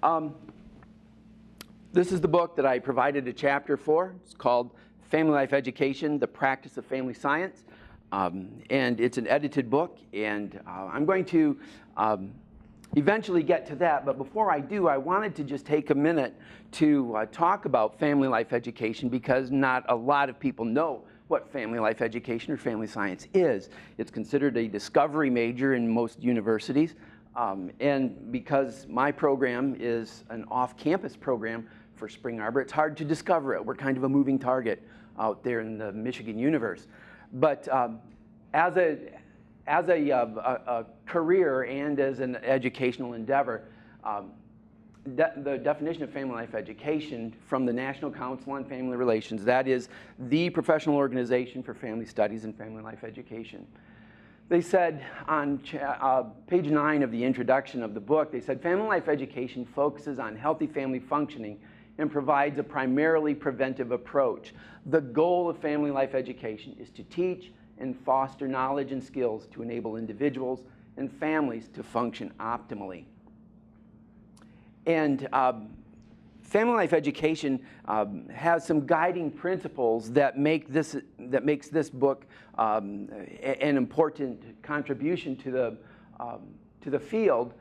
Um, this is the book that I provided a chapter for. It's called Family Life Education, The Practice of Family Science. And it's an edited book, and I'm going to eventually get to that. But before I do, I wanted to just take a minute to talk about family life education, because not a lot of people know what family life education or family science is. It's considered a discovery major in most universities. And because my program is an off-campus program for Spring Arbor, it's hard to discover it. We're kind of a moving target out there in the Michigan universe. But as a career and as an educational endeavor, the definition of family life education from the National Council on Family Relations, that is the professional organization for family studies and family life education. They said on page 9 of the introduction of the book, they said, family life education focuses on healthy family functioning and provides a primarily preventive approach. The goal of family life education is to teach and foster knowledge and skills to enable individuals and families to function optimally. And family life education has some guiding principles that makes this book an important contribution to the field.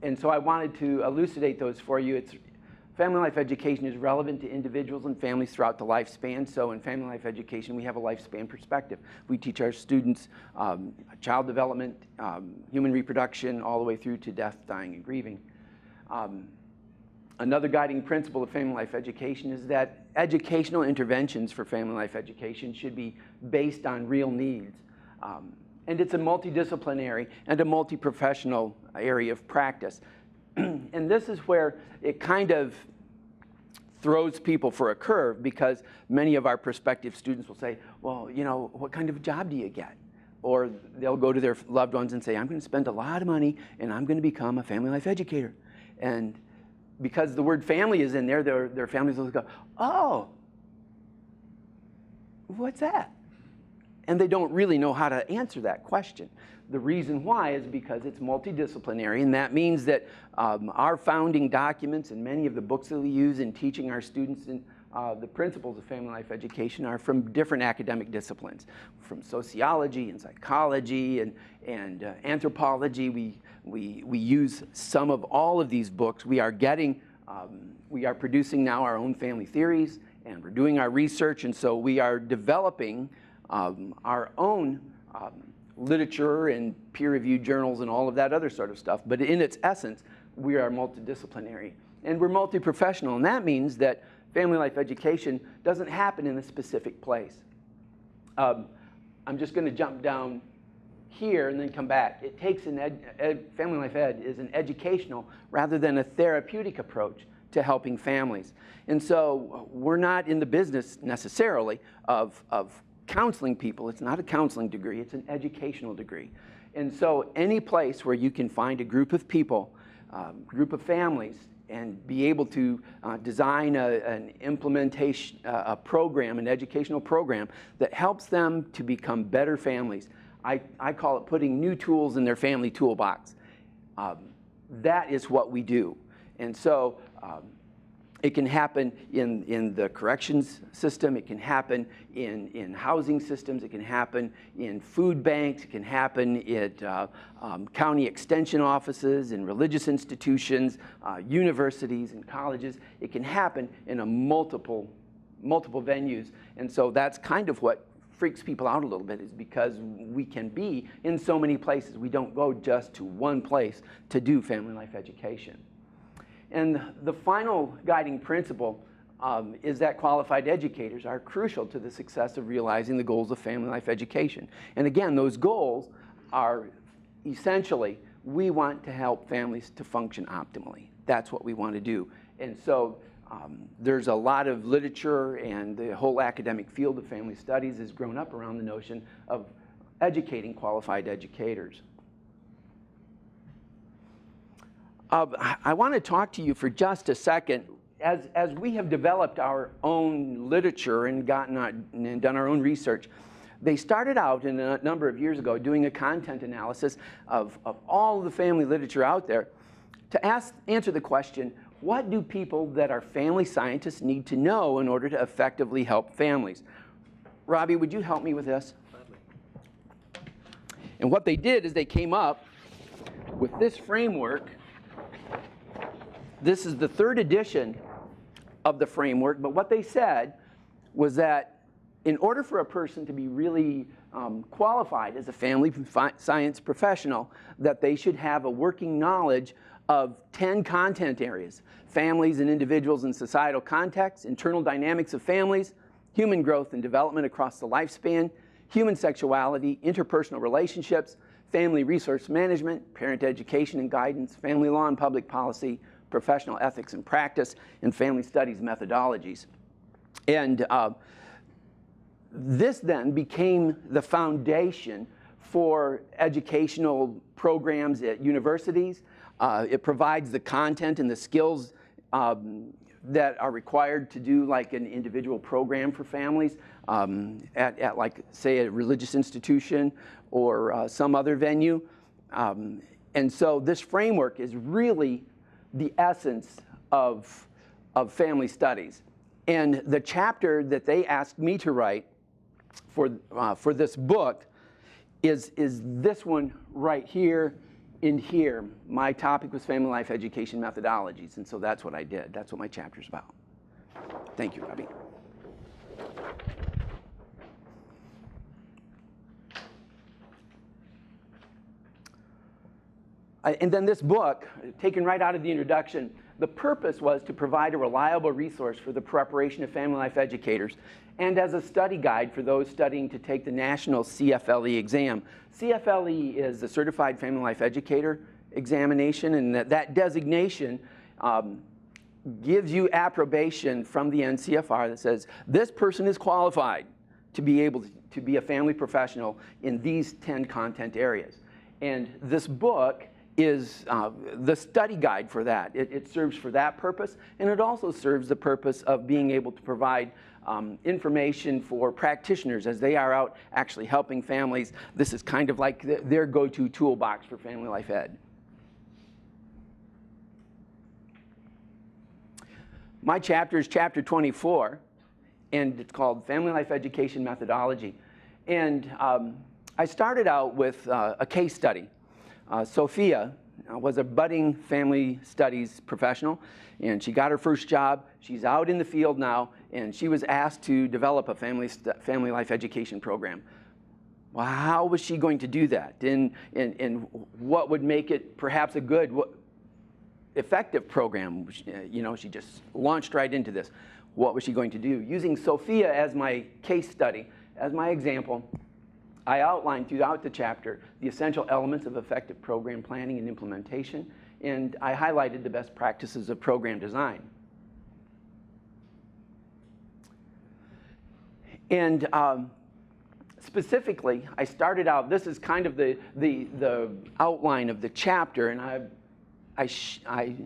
And so I wanted to elucidate those for you. Family life education is relevant to individuals and families throughout the lifespan. So in family life education, we have a lifespan perspective. We teach our students child development, human reproduction, all the way through to death, dying, and grieving. Another guiding principle of family life education is that educational interventions for family life education should be based on real needs. And it's a multidisciplinary and a multi-professional area of practice. And this is where it kind of throws people for a curve, because many of our prospective students will say, well, you know, what kind of job do you get? Or they'll go to their loved ones and say, I'm going to spend a lot of money and I'm going to become a family life educator. And because the word family is in there, their families will go, oh, what's that? And they don't really know how to answer that question. The reason why is because it's multidisciplinary, and that means that our founding documents and many of the books that we use in teaching our students in, the principles of family life education are from different academic disciplines, from sociology and psychology and anthropology. We use some of all of these books. We are producing now our own family theories, and we're doing our research, and so we are developing our own literature and peer-reviewed journals and all of that other sort of stuff. But in its essence, we are multidisciplinary and we're multi-professional, and that means that family life education doesn't happen in a specific place. I'm just going to jump down here and then come back. It takes family life ed is an educational rather than a therapeutic approach to helping families. And so we're not in the business necessarily of counseling people. It's not a counseling degree, it's an educational degree. And so any place where you can find a group of people, group of families, and be able to design an implementation, a program, an educational program that helps them to become better families. I call it putting new tools in their family toolbox. That is what we do. And so it can happen in the corrections system, it can happen in housing systems, it can happen in food banks, it can happen at county extension offices, in religious institutions, universities and colleges. It can happen in multiple venues. And so that's kind of what freaks people out a little bit, is because we can be in so many places. We don't go just to one place to do family life education. And the final guiding principle is that qualified educators are crucial to the success of realizing the goals of family life education. And again, those goals are essentially, we want to help families to function optimally. That's what we want to do. And so there's a lot of literature, and the whole academic field of family studies has grown up around the notion of educating qualified educators. I want to talk to you for just a second. As we have developed our own literature and done our own research, they started out a number of years ago doing a content analysis of all the family literature out there. to answer the question, what do people that are family scientists need to know in order to effectively help families? Robbie, would you help me with this? And what they did is they came up with this framework. This is the third edition of the framework, but what they said was that in order for a person to be really qualified as a family science professional, that they should have a working knowledge of 10 content areas: families and individuals in societal contexts, internal dynamics of families, human growth and development across the lifespan, human sexuality, interpersonal relationships, family resource management, parent education and guidance, family law and public policy, professional ethics and practice, and family studies methodologies. And this then became the foundation for educational programs at universities. It provides the content and the skills that are required to do like an individual program for families at like, say, a religious institution or some other venue. And so this framework is really the essence of family studies. And the chapter that they asked me to write for this book is this one right here in here. My topic was family life education methodologies, and so that's what I did. That's what my chapter's about. Thank you, Robbie. And then this book, taken right out of the introduction, the purpose was to provide a reliable resource for the preparation of family life educators and as a study guide for those studying to take the national CFLE exam. CFLE is the Certified Family Life Educator examination, and that designation gives you approbation from the NCFR that says this person is qualified to be able to be a family professional in these 10 content areas. And this book is the study guide for that. It serves for that purpose, and it also serves the purpose of being able to provide information for practitioners as they are out actually helping families. This is kind of like their go-to toolbox for family life ed. My chapter is chapter 24, and it's called Family Life Education Methodology. And I started out with a case study. Sophia was a budding family studies professional, and she got her first job. She's out in the field now, and she was asked to develop a family life education program. Well, how was she going to do that? And what would make it perhaps a good, effective program? You know, she just launched right into this. What was she going to do? Using Sophia as my case study, as my example, I outlined throughout the chapter the essential elements of effective program planning and implementation, and I highlighted the best practices of program design. And specifically, I started out, this is kind of the outline of the chapter, and I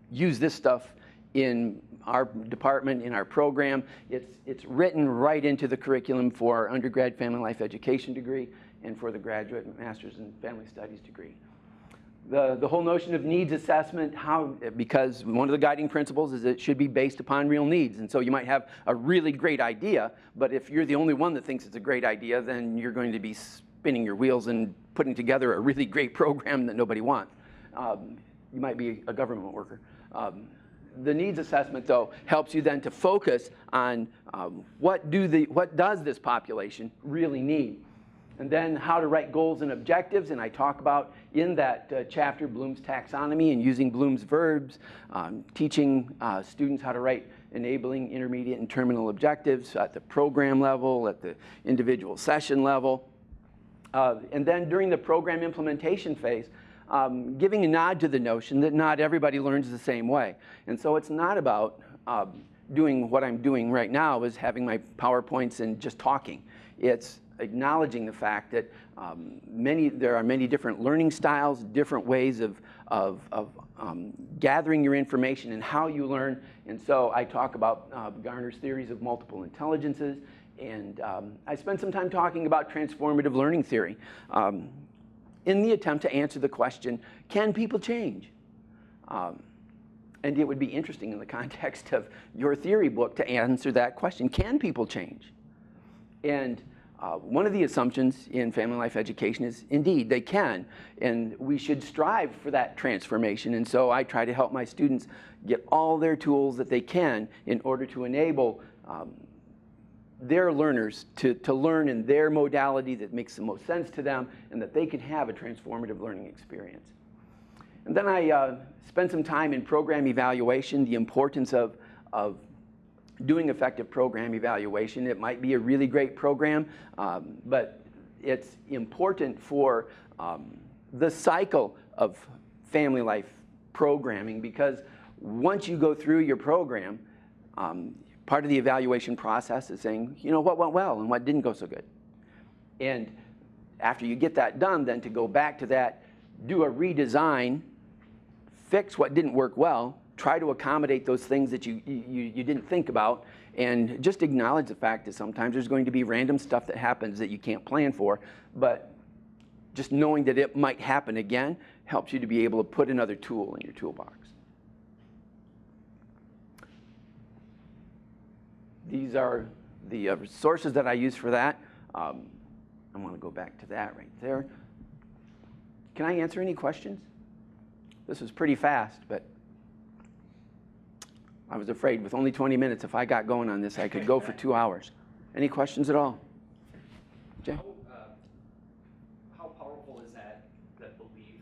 use this stuff in our department, in our program. It's written right into the curriculum for our undergrad family life education degree and for the graduate master's in family studies degree. The whole notion of needs assessment, because one of the guiding principles is it should be based upon real needs. And so you might have a really great idea, but if you're the only one that thinks it's a great idea, then you're going to be spinning your wheels and putting together a really great program that nobody wants. You might be a government worker. The needs assessment, though, helps you then to focus on what does this population really need, and then how to write goals and objectives. And I talk about in that chapter Bloom's taxonomy and using Bloom's verbs, teaching students how to write enabling, intermediate, and terminal objectives at the program level, at the individual session level. And then during the program implementation phase, giving a nod to the notion that not everybody learns the same way. And so it's not about doing what I'm doing right now, is having my PowerPoints and just talking. It's acknowledging the fact that there are many different learning styles, different ways of gathering your information and how you learn. And so I talk about Garner's theories of multiple intelligences, and I spend some time talking about transformative learning theory. in the attempt to answer the question, can people change? And it would be interesting in the context of your theory book to answer that question, can people change? And one of the assumptions in family life education is, indeed, they can, and we should strive for that transformation. And so I try to help my students get all their tools that they can in order to enable their learners to learn in their modality that makes the most sense to them, and that they can have a transformative learning experience. And then I spent some time in program evaluation, the importance of doing effective program evaluation. It might be a really great program, but it's important for the cycle of family life programming, because once you go through your program, part of the evaluation process is saying, you know, what went well and what didn't go so good. And after you get that done, then to go back to that, do a redesign, fix what didn't work well, try to accommodate those things that you didn't think about, and just acknowledge the fact that sometimes there's going to be random stuff that happens that you can't plan for, but just knowing that it might happen again helps you to be able to put another tool in your toolbox. These are the resources that I use for that. I want to go back to that right there. Can I answer any questions? This was pretty fast, but I was afraid with only 20 minutes, if I got going on this, I could go for 2 hours. Any questions at all? Jay? How powerful is that belief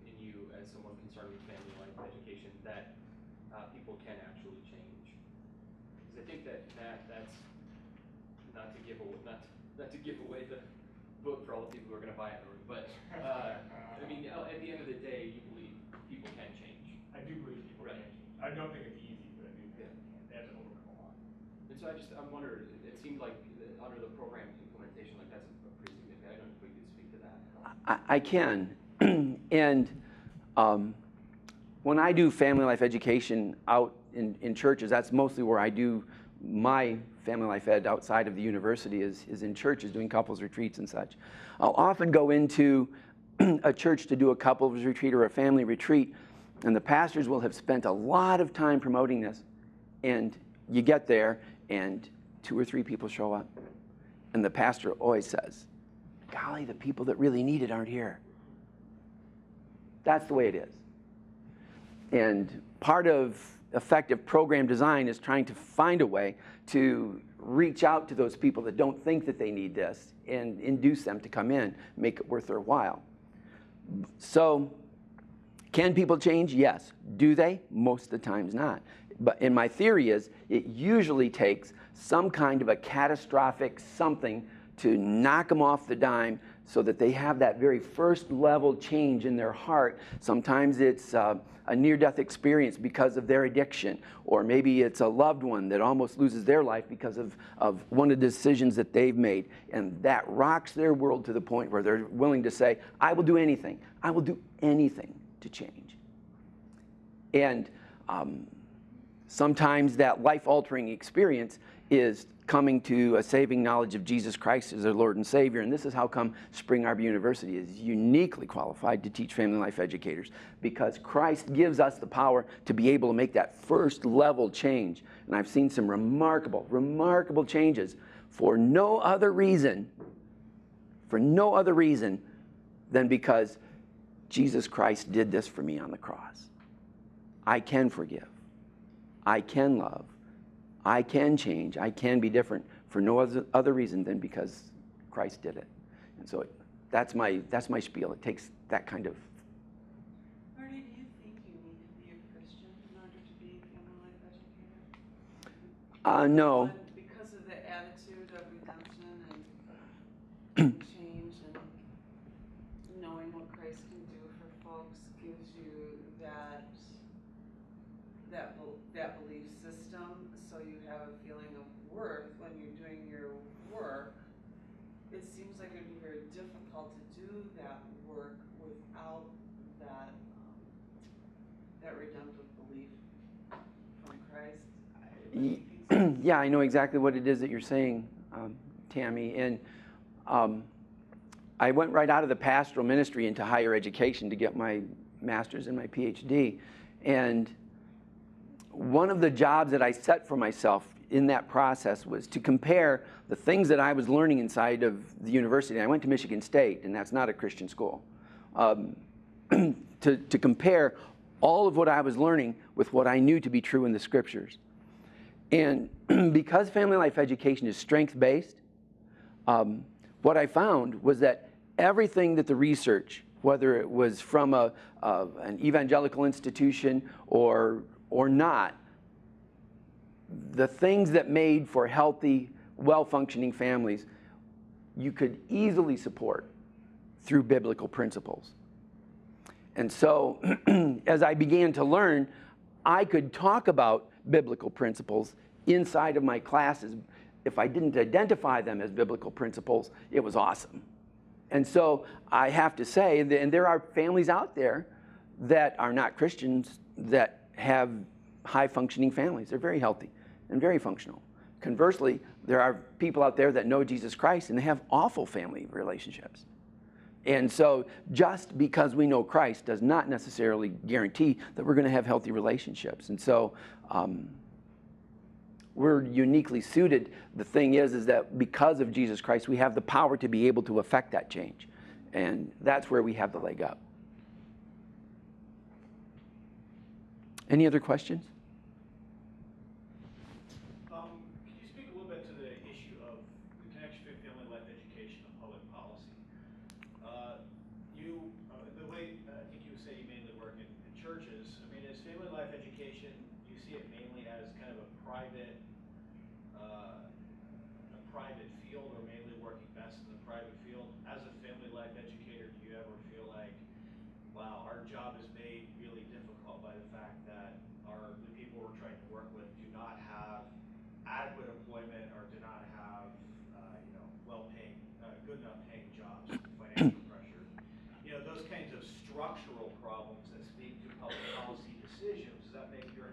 in you as someone concerned with family life education that people can actually change? Because I think that's not to give away the book for all the people who are going to buy it, but I mean, at the end of the day, you believe people can change. I do believe people can change. I don't think it's easy, but I do think they have to overcome a lot. And so I'm wondering, it seemed like under the program implementation, like that's a pretty significant. I don't know if we could speak to that. I can. And when I do family life education out in churches, that's mostly where I do my family life ed outside of the university is in churches, doing couples retreats and such. I'll often go into a church to do a couples retreat or a family retreat, and the pastors will have spent a lot of time promoting this. And you get there, and 2 or 3 people show up. And the pastor always says, golly, the people that really need it aren't here. That's the way it is. And part of effective program design is trying to find a way to reach out to those people that don't think that they need this and induce them to come in, make it worth their while. So, can people change? Yes. Do they? Most of the times not. But in my theory is, it usually takes some kind of a catastrophic something to knock them off the dime so that they have that very first level change in their heart. Sometimes it's a near-death experience because of their addiction, or maybe it's a loved one that almost loses their life because of one of the decisions that they've made, and that rocks their world to the point where they're willing to say, I will do anything. I will do anything to change. And sometimes that life-altering experience is coming to a saving knowledge of Jesus Christ as their Lord and Savior. And this is how come Spring Arbor University is uniquely qualified to teach family life educators, because Christ gives us the power to be able to make that first level change. And I've seen some remarkable, remarkable changes for no other reason than because Jesus Christ did this for me on the cross. I can forgive. I can love. I can change. I can be different for no other reason than because Christ did it. And so that's my spiel. It takes that kind of. Marty, do you think you need to be a Christian in order to be a family life educator? No. Because of the attitude of redemption and change and knowing what Christ can do for folks gives you that belief system, so you have a feeling of worth when you're doing your work. It seems like it would be very difficult to do that work without that redemptive belief from Christ. Yeah, I know exactly what it is that you're saying, Tammy. And I went right out of the pastoral ministry into higher education to get my master's and my PhD. And one of the jobs that I set for myself in that process was to compare the things that I was learning inside of the university. I went to Michigan State, and that's not a Christian school. To compare all of what I was learning with what I knew to be true in the scriptures. And because family life education is strength-based, what I found was that everything that the research, whether it was from an evangelical institution or not, the things that made for healthy, well-functioning families, you could easily support through biblical principles. And so, as I began to learn, I could talk about biblical principles inside of my classes. If I didn't identify them as biblical principles, it was awesome. And so I have to say, and there are families out there that are not Christians that have high-functioning families. They're very healthy and very functional. Conversely, there are people out there that know Jesus Christ and they have awful family relationships. And so just because we know Christ does not necessarily guarantee that we're going to have healthy relationships. And so we're uniquely suited. The thing is that because of Jesus Christ, we have the power to be able to affect that change. And that's where we have the leg up. Any other questions? Can you speak a little bit to the issue of the connection between family life education and public policy? The way I think you say you mainly work in churches, I mean, is family life education, you see it mainly as kind of a private field, or mainly working best in the private field? As a family life educator, do you ever feel like, wow, our job is made really difficult by the fact that the people we're trying to work with do not have adequate employment or do not have well-paying, good enough paying jobs, financial pressure? Those kinds of structural problems that speak to public policy decisions. Does that make you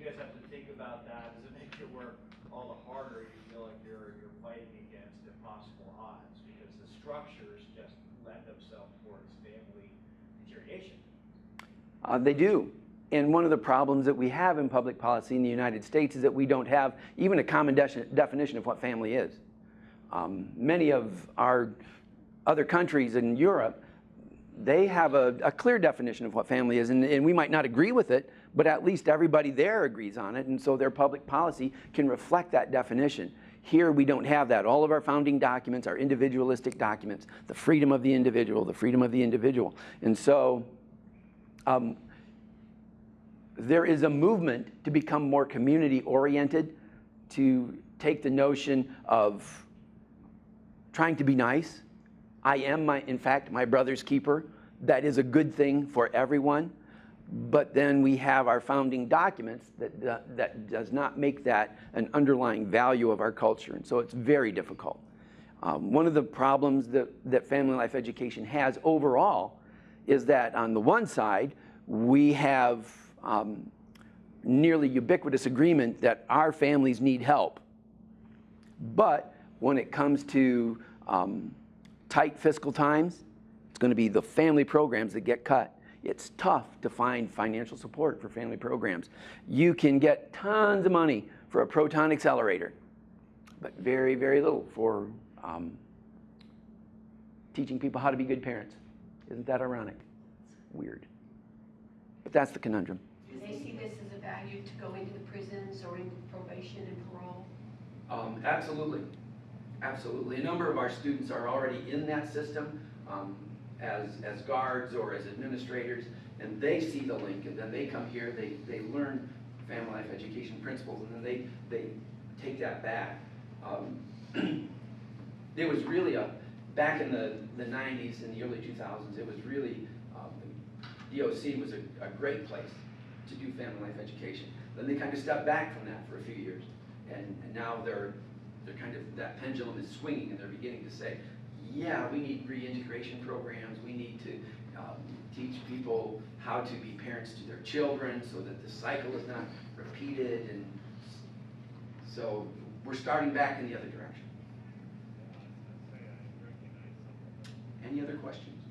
guys have to think about that? Does it make your work all the harder? You feel like you're fighting against impossible odds because the structures just lend themselves towards family deterioration? They do. And one of the problems that we have in public policy in the United States is that we don't have even a common definition of what family is. Many of our other countries in Europe, they have a clear definition of what family is, and we might not agree with it, but at least everybody there agrees on it, and so their public policy can reflect that definition. Here we don't have that. All of our founding documents are individualistic documents, the freedom of the individual, the freedom of the individual. And so there is a movement to become more community-oriented, to take the notion of trying to be nice. I am, in fact, my brother's keeper. That is a good thing for everyone. But then we have our founding documents that does not make that an underlying value of our culture. And so it's very difficult. One of the problems that family life education has overall is that on the one side, we have nearly ubiquitous agreement that our families need help. But when it comes to tight fiscal times, it's going to be the family programs that get cut. It's tough to find financial support for family programs. You can get tons of money for a proton accelerator, but very, very little for teaching people how to be good parents. Isn't that ironic? Weird. But that's the conundrum. Do they see this as a value to go into the prisons or into probation and parole? Absolutely. Absolutely. A number of our students are already in that system as guards or as administrators, and they see the link, and then they come here, they learn family life education principles, and then they take that back. It was really back in the 90s and the early 2000s, it was really, DOC was a great place to do family life education. Then they kind of stepped back from that for a few years, and now they're kind of, that pendulum is swinging, and they're beginning to say, yeah, we need reintegration programs, we need to teach people how to be parents to their children so that the cycle is not repeated, and so we're starting back in the other direction. Any other questions?